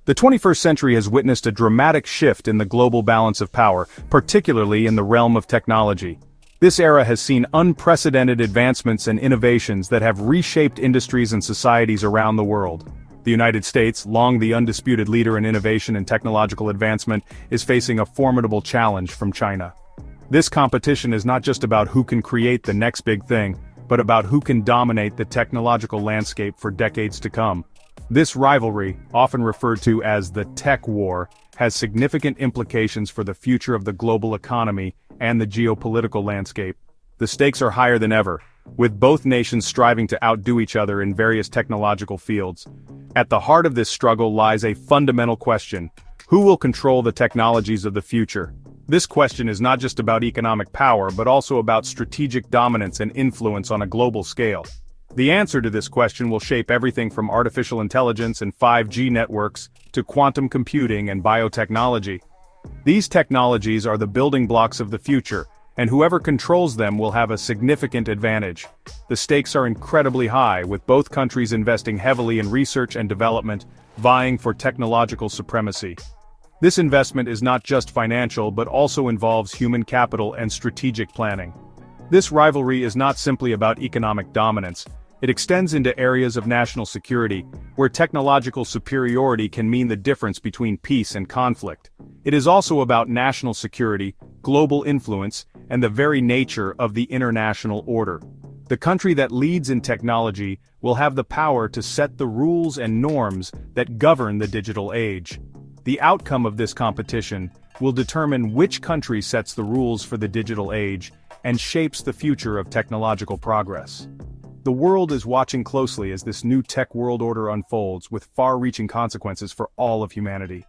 The 21st century has witnessed a dramatic shift in the global balance of power, particularly in the realm of technology. This era has seen unprecedented advancements and innovations that have reshaped industries and societies around the world. The United States, long the undisputed leader in innovation and technological advancement, is facing a formidable challenge from China. This competition is not just about who can create the next big thing, but about who can dominate the technological landscape for decades to come. This rivalry, often referred to as the tech war, has significant implications for the future of the global economy and the geopolitical landscape. The stakes are higher than ever, with both nations striving to outdo each other in various technological fields. At the heart of this struggle lies a fundamental question: who will control the technologies of the future? This question is not just about economic power but also about strategic dominance and influence on a global scale. The answer to this question will shape everything from artificial intelligence and 5G networks to quantum computing and biotechnology. These technologies are the building blocks of the future, and whoever controls them will have a significant advantage. The stakes are incredibly high, with both countries investing heavily in research and development, vying for technological supremacy. This investment is not just financial but also involves human capital and strategic planning. This rivalry is not simply about economic dominance. It extends into areas of national security, where technological superiority can mean the difference between peace and conflict. It is also about national security, global influence, and the very nature of the international order. The country that leads in technology will have the power to set the rules and norms that govern the digital age. The outcome of this competition will determine which country sets the rules for the digital age and shapes the future of technological progress. The world is watching closely as this new tech world order unfolds, with far-reaching consequences for all of humanity.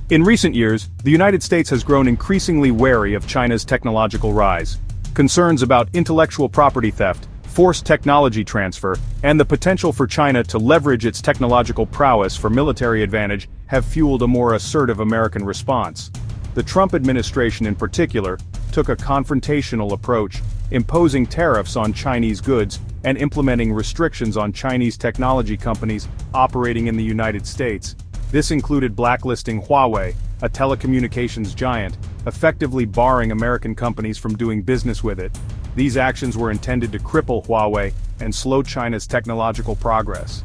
In recent years, the United States has grown increasingly wary of China's technological rise. Concerns about intellectual property theft, forced technology transfer, and the potential for China to leverage its technological prowess for military advantage have fueled a more assertive American response. The Trump administration in particular took a confrontational approach, imposing tariffs on Chinese goods and implementing restrictions on Chinese technology companies operating in the United States. This included blacklisting Huawei, a telecommunications giant, effectively barring American companies from doing business with it. These actions were intended to cripple Huawei and slow China's technological progress.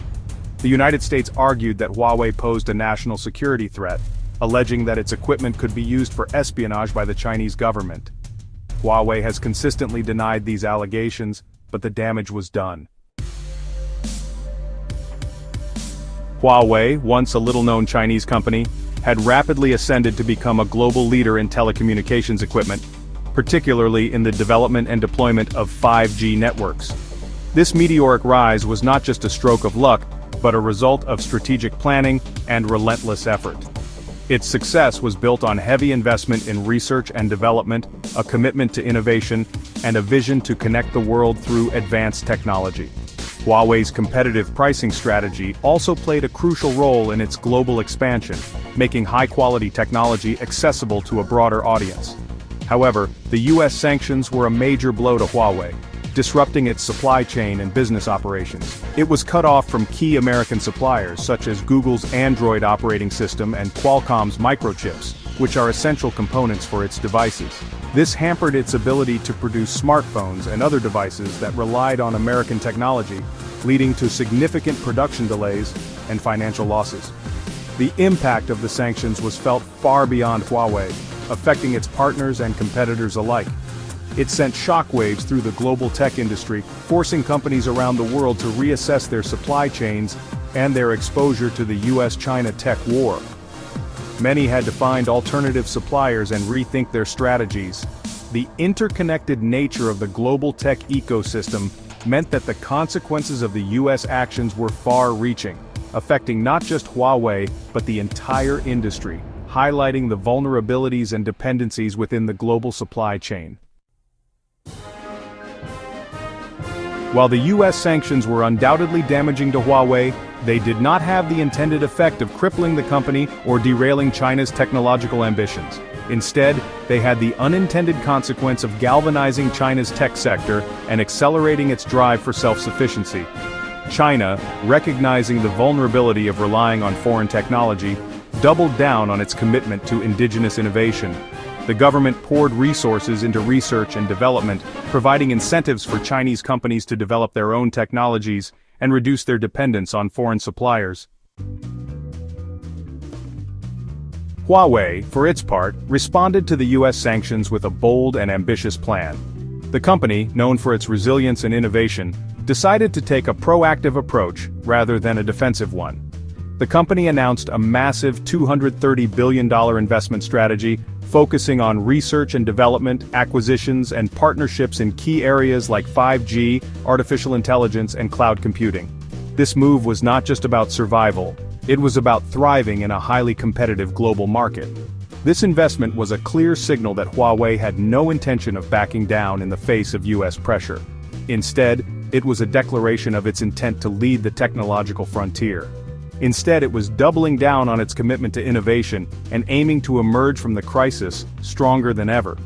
The United States argued that Huawei posed a national security threat, alleging that its equipment could be used for espionage by the Chinese government. Huawei has consistently denied these allegations, but the damage was done. Huawei, once a little-known Chinese company, had rapidly ascended to become a global leader in telecommunications equipment, particularly in the development and deployment of 5G networks. This meteoric rise was not just a stroke of luck, but a result of strategic planning and relentless effort. Its success was built on heavy investment in research and development, a commitment to innovation, and a vision to connect the world through advanced technology. Huawei's competitive pricing strategy also played a crucial role in its global expansion, making high-quality technology accessible to a broader audience. However, the US sanctions were a major blow to Huawei, disrupting its supply chain and business operations. It was cut off from key American suppliers such as Google's Android operating system and Qualcomm's microchips, which are essential components for its devices. This hampered its ability to produce smartphones and other devices that relied on American technology, leading to significant production delays and financial losses. The impact of the sanctions was felt far beyond Huawei, affecting its partners and competitors alike. It sent shockwaves through the global tech industry, forcing companies around the world to reassess their supply chains and their exposure to the US-China tech war. Many had to find alternative suppliers and rethink their strategies. The interconnected nature of the global tech ecosystem meant that the consequences of the US actions were far-reaching, affecting not just Huawei but the entire industry, highlighting the vulnerabilities and dependencies within the global supply chain. While the US sanctions were undoubtedly damaging to Huawei, they did not have the intended effect of crippling the company or derailing China's technological ambitions. Instead, they had the unintended consequence of galvanizing China's tech sector and accelerating its drive for self-sufficiency. China, recognizing the vulnerability of relying on foreign technology, doubled down on its commitment to indigenous innovation. The government poured resources into research and development, providing incentives for Chinese companies to develop their own technologies and reduce their dependence on foreign suppliers. Huawei, for its part, responded to the US sanctions with a bold and ambitious plan. The company, known for its resilience and innovation, decided to take a proactive approach rather than a defensive one. The company announced a massive $230 billion investment strategy focusing on research and development, acquisitions, and partnerships in key areas like 5G, artificial intelligence, and cloud computing. This move was not just about survival, it was about thriving in a highly competitive global market. This investment was a clear signal that Huawei had no intention of backing down in the face of US pressure. Instead, it was a declaration of its intent to lead the technological frontier. Instead, it was doubling down on its commitment to innovation and aiming to emerge from the crisis stronger than ever.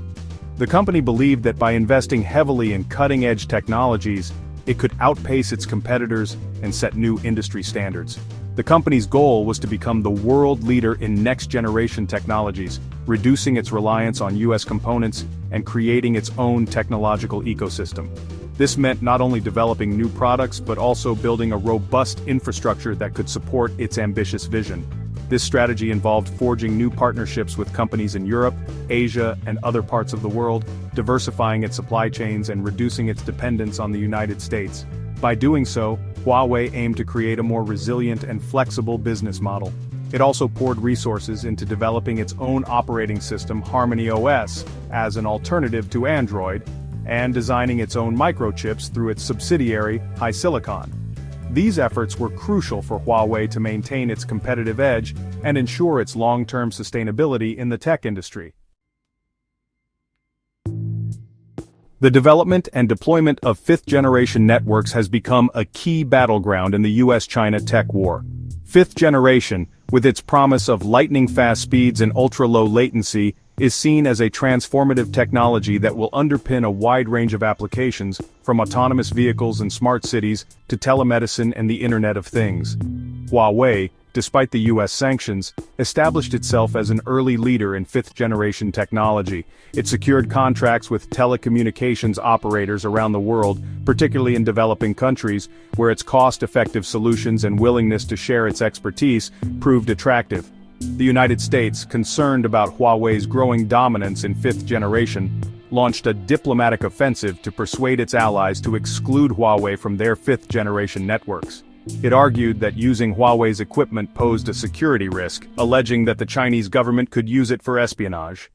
The company believed that by investing heavily in cutting-edge technologies, it could outpace its competitors and set new industry standards. The company's goal was to become the world leader in next-generation technologies, reducing its reliance on US components and creating its own technological ecosystem. This meant not only developing new products but also building a robust infrastructure that could support its ambitious vision. This strategy involved forging new partnerships with companies in Europe, Asia, and other parts of the world, diversifying its supply chains and reducing its dependence on the United States. By doing so, Huawei aimed to create a more resilient and flexible business model. It also poured resources into developing its own operating system, Harmony OS, as an alternative to Android, and designing its own microchips through its subsidiary, HiSilicon. These efforts were crucial for Huawei to maintain its competitive edge and ensure its long-term sustainability in the tech industry. The development and deployment of fifth-generation networks has become a key battleground in the US-China tech war. Fifth generation, with its promise of lightning-fast speeds and ultra-low latency, is seen as a transformative technology that will underpin a wide range of applications, from autonomous vehicles and smart cities to telemedicine and the Internet of Things. Huawei, despite the US sanctions, established itself as an early leader in fifth-generation technology. It secured contracts with telecommunications operators around the world, particularly in developing countries, where its cost-effective solutions and willingness to share its expertise proved attractive. The United States, concerned about Huawei's growing dominance in fifth generation, launched a diplomatic offensive to persuade its allies to exclude Huawei from their fifth-generation networks. It argued that using Huawei's equipment posed a security risk, alleging that the Chinese government could use it for espionage.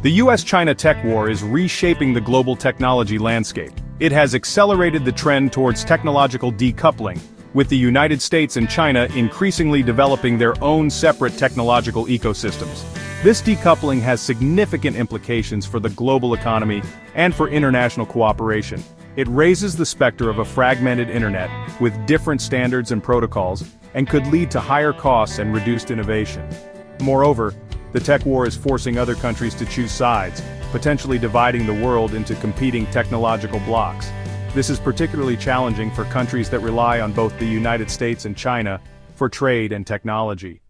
The US-China tech war is reshaping the global technology landscape. It has accelerated the trend towards technological decoupling, with the United States and China increasingly developing their own separate technological ecosystems. This decoupling has significant implications for the global economy and for international cooperation. It raises the specter of a fragmented internet, with different standards and protocols, and could lead to higher costs and reduced innovation. Moreover, the tech war is forcing other countries to choose sides, potentially dividing the world into competing technological blocks. This is particularly challenging for countries that rely on both the United States and China for trade and technology.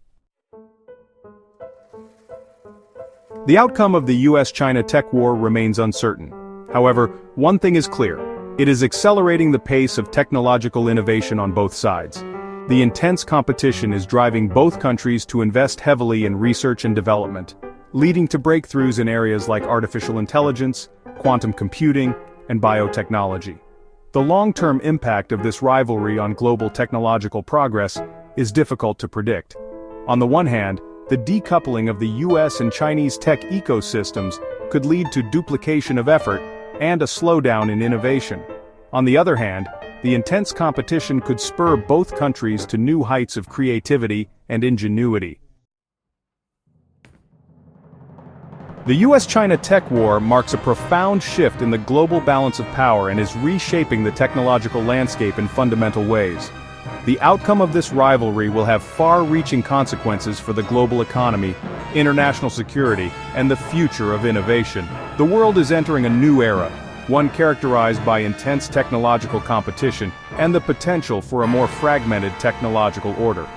The outcome of the US-China tech war remains uncertain. However, one thing is clear: it is accelerating the pace of technological innovation on both sides. The intense competition is driving both countries to invest heavily in research and development, leading to breakthroughs in areas like artificial intelligence, quantum computing, and biotechnology. The long-term impact of this rivalry on global technological progress is difficult to predict. On the one hand, the decoupling of the US and Chinese tech ecosystems could lead to duplication of effort and a slowdown in innovation. On the other hand, the intense competition could spur both countries to new heights of creativity and ingenuity. The US-China tech war marks a profound shift in the global balance of power and is reshaping the technological landscape in fundamental ways. The outcome of this rivalry will have far-reaching consequences for the global economy, international security, and the future of innovation. The world is entering a new era, one characterized by intense technological competition and the potential for a more fragmented technological order.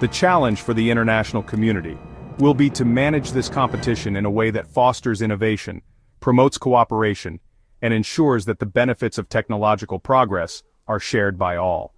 The challenge for the international community will be to manage this competition in a way that fosters innovation, promotes cooperation, and ensures that the benefits of technological progress are shared by all.